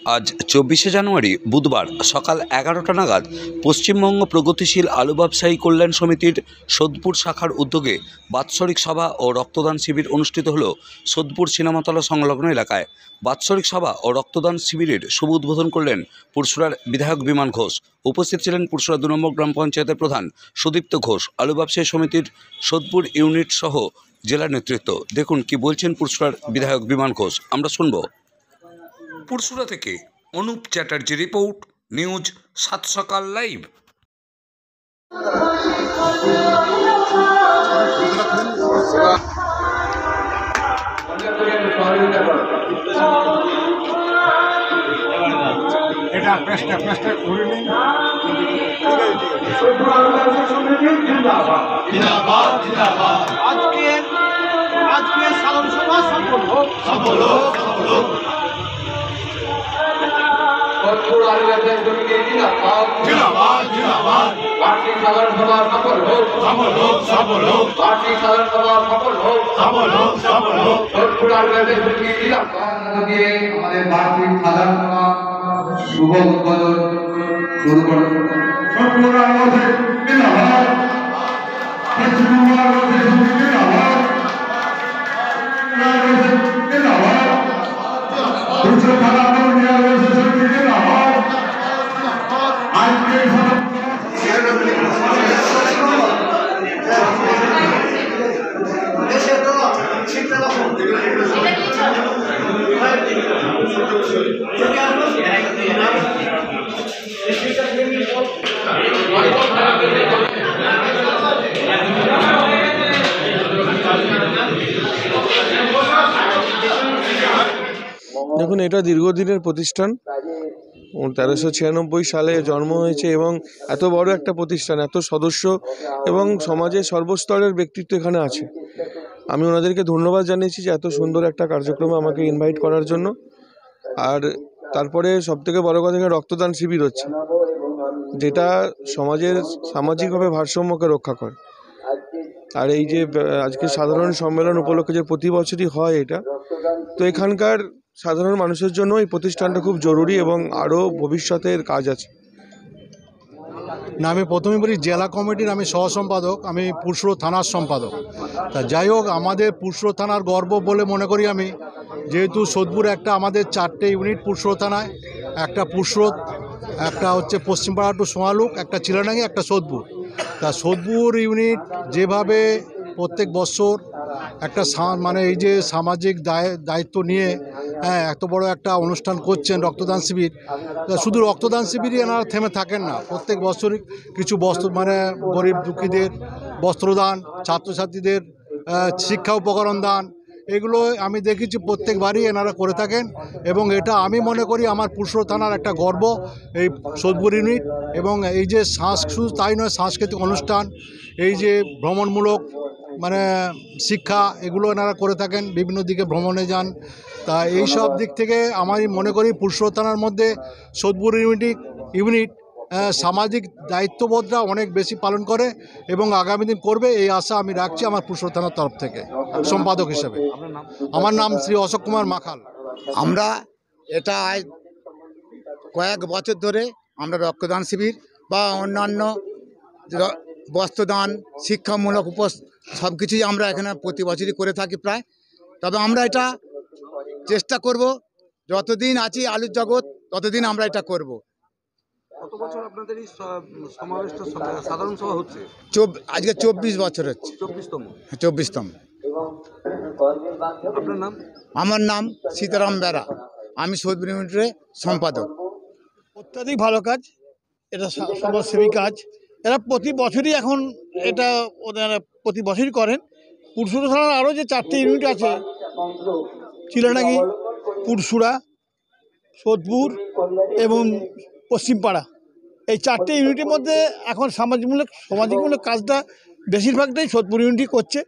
আজ ২৪শে জানুয়ারি বুধবার সকাল ১১টা নাগাদ পশ্চিমবঙ্গ প্রগতিশীল আলু ব্যবসায়ী কল্যাণ সমিতির সোদপুর শাখার উদ্যোগে বাৎসরিক সভা ও রক্তদান শিবির অনুষ্ঠিত হল সোদপুর সিনেমাতলা সংলগ্ন এলাকায়। বাৎসরিক সভা ও রক্তদান শিবিরের শুভ উদ্বোধন করলেন পুরসুরার বিধায়ক বিমান ঘোষ। উপস্থিত ছিলেন পুরসুরা ২ নম্বর গ্রাম পঞ্চায়েতের প্রধান সুদীপ্ত ঘোষ, আলু ব্যবসায়ী সমিতির সোদপুর ইউনিট সহ জেলা নেতৃত্ব। দেখুন কি বলছেন পুরসুরার বিধায়ক বিমান ঘোষ, আমরা শুনব। পুরসুরা থেকে অনুপ চ্যাটার্জি রিপোর্ট, নিউজ 7 সকাল লাইভ। এটা প্রেসটা করে নিন। আজকে সাধারণ সভা সফল হোক। বার্ষিক সাধারণ সভা সফল হোক। বার্ষিক সাধারণ সভা সফল হোক। আমাদের বার্ষিক সাধারণ সভা শুভ উদ্বোধন শুরু করুন। দেখুন, এটা দীর্ঘদিনের প্রতিষ্ঠান। 1396 সালে জন্ম হয়েছে এবং এত বড় একটা প্রতিষ্ঠান, এত সদস্য এবং সমাজের সর্বস্তরের ব্যক্তিত্ব এখানে আছে। আমি ওনাদেরকে ধন্যবাদ জানিয়েছি যে এত সুন্দর একটা কার্যক্রমে আমাকে ইনভাইট করার জন্য। আর তারপরে সবথেকে বড় কথা, এখানে রক্তদান শিবির হচ্ছে, যেটা সমাজের সামাজিকভাবে ভারসাম্যকে রক্ষা করে। আর এই যে আজকে সাধারণ সম্মেলন উপলক্ষে যে প্রতি বছরই হয় এটা, তো এখানকার সাধারণ মানুষের জন্য এই প্রতিষ্ঠানটা খুব জরুরি এবং আরও ভবিষ্যতের কাজ আছে। না, আমি প্রথমে বলি জেলা কমিটির আমি সহ সম্পাদক, আমি পুরসুরা থানার সম্পাদক। তা যাই হোক, আমাদের পুরসুরা থানার গর্ব বলে মনে করি আমি, যেহেতু সোদপুর একটা আমাদের 4টে ইউনিট পুরসুরা থানায়, একটা পুরসুরা, একটা হচ্ছে পশ্চিমপাড়া টু সোয়ালুক, একটা চিলাডাঙ্গি, একটা সোদপুর। তা সোদপুর ইউনিট যেভাবে প্রত্যেক বছর একটা মানে এই যে সামাজিক দায়িত্ব নিয়ে এত বড় একটা অনুষ্ঠান করছেন, রক্তদান শিবির। শুধু রক্তদান শিবিরই এনারা থেমে থাকেন না, প্রত্যেক বছরই কিছু মানে গরিব দুঃখীদের বস্ত্রদান, ছাত্রছাত্রীদের শিক্ষা উপকরণ দান, এগুলো আমি দেখেছি প্রত্যেকবারই এনারা করে থাকেন। এবং এটা আমি মনে করি আমার পুরসুরা থানার একটা গর্ব, এই সোদপুর ইউনিট। এবং এই যে শুধু তাই নয়, সাংস্কৃতিক অনুষ্ঠান, এই যে ভ্রমণমূলক মানে শিক্ষা, এগুলো এনারা করে থাকেন, বিভিন্ন দিকে ভ্রমণে যান। তা এই সব দিক থেকে আমি মনে করি পুরসুরা থানার মধ্যে সোদপুর ইউনিট সামাজিক দায়িত্ববোধটা অনেক বেশি পালন করে এবং আগামী দিন করবে, এই আশা আমি রাখছি আমার পুরসুরা থানার তরফ থেকে সম্পাদক হিসেবে। আমার নাম শ্রী অশোক কুমার মাখাল। আমরা এটা কয়েক বছর ধরে আমরা রক্তদান শিবির বা অন্যান্য বস্ত্রদান, শিক্ষামূলক সব কিছুই আমরা এখানে প্রতি বছরই করে থাকি প্রায়। তবে আমরা এটা চেষ্টা করব, যতদিন আছি আলুর জগৎ ততদিন আমরা এটা করব। কত বছর আপনাদের এই সমাবেশটা সাধারণ সভা হচ্ছে? আজকে 24 বছর হচ্ছে। 24তম। আপনার নাম? আমার নাম সীতারাম বেরা, আমি সোদপুর ইউনিটের সম্পাদক। অত্যাধিক ভালো কাজ, এটা সমাজসেবী কাজ। এরা প্রতি বছরই এখন এটা ওনারা প্রতি বছরই করেন। পুরসুরা থানার আরও যে 4টে ইউনিট আছে, চিলাডাঙ্গি, পুরসুরা, সোদপুর এবং পশ্চিমপাড়া, এই 4টে ইউনিটের মধ্যে এখন সামাজিকমূলক কাজটা বেশিরভাগটাই সোদপুর ইউনিটই করছে।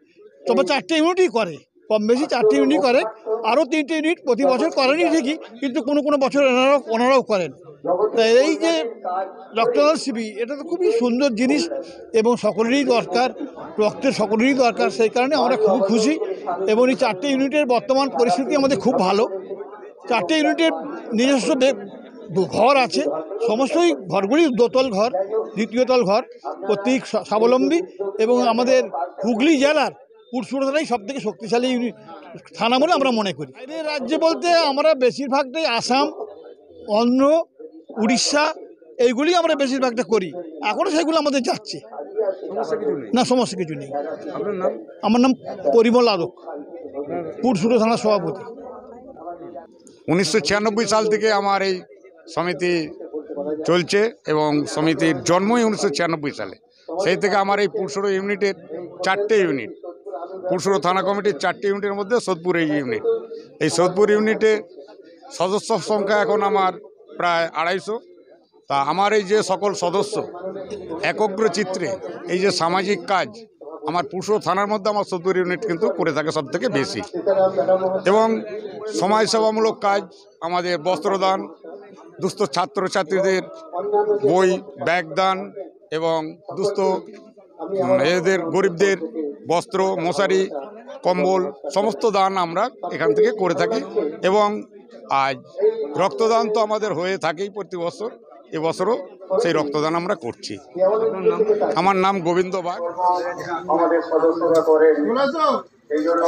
তবে 4টে ইউনিটই করে, কম বেশি 4টে ইউনিট করে। আরও 3টে ইউনিট প্রতি বছর করেনই ঠিকই, কিন্তু কোনো বছর ওনারাও করেন। তাই এই যে রক্তদান শিবির, এটা তো খুবই সুন্দর জিনিস এবং সকলেরই দরকার, রক্তের সকলেরই দরকার। সেই কারণে আমরা খুব খুশি এবং এই 4টে ইউনিটের বর্তমান পরিস্থিতি আমাদের খুব ভালো। 4টে ইউনিটের নিজস্ব ঘর আছে, সমস্তই ঘরগুলি দোতল ঘর, দ্বিতীয় তল ঘর, প্রত্যেক স্বাবলম্বী এবং আমাদের হুগলি জেলার পুরসুরা থানাই সব থেকে শক্তিশালী থানা বলে আমরা মনে করি। বাইরের রাজ্যে বলতে আমরা বেশিরভাগটাই আসাম, অন্ধ্র, উড়িষ্যা এইগুলি আমরা বেশিরভাগটা করি, এখনও সেগুলো আমাদের যাচ্ছে না, সমস্যা কিছু নেই। আমার নাম পরিমল আদক, পুরসুরা থানার সভাপতি। 1996 সাল থেকে আমার এই সমিতি চলছে এবং সমিতির জন্মই 1996 সালে। সেই থেকে আমার এই পুরসুরা ইউনিটের 4টে ইউনিট, পুরসুরা থানা কমিটির 4টে ইউনিটের মধ্যে সোদপুর এই ইউনিট। এই সোদপুর ইউনিটে সদস্য সংখ্যা এখন আমার প্রায় 250। তা আমার এই যে সকল সদস্য একগ্র চিত্রে এই যে সামাজিক কাজ আমার পুরসুরা থানার মধ্যে আমার সোদপুর ইউনিট কিন্তু করে থাকে সব থেকে বেশি, এবং সমাজসেবামূলক কাজ, আমাদের বস্ত্রদান, দুস্থ ছাত্রছাত্রীদের বই ব্যাগ দান এবং দুস্থ এদের গরিবদের বস্ত্র, মশারি, কম্বল সমস্ত দান আমরা এখান থেকে করে থাকি। এবং আজ রক্তদান তো আমাদের হয়ে থাকেই প্রতি বছর, এবছরও সেই রক্তদান আমরা করছি। আমার নাম গোবিন্দ বাগ। আমাদের সদস্যরা করেন এই জন্য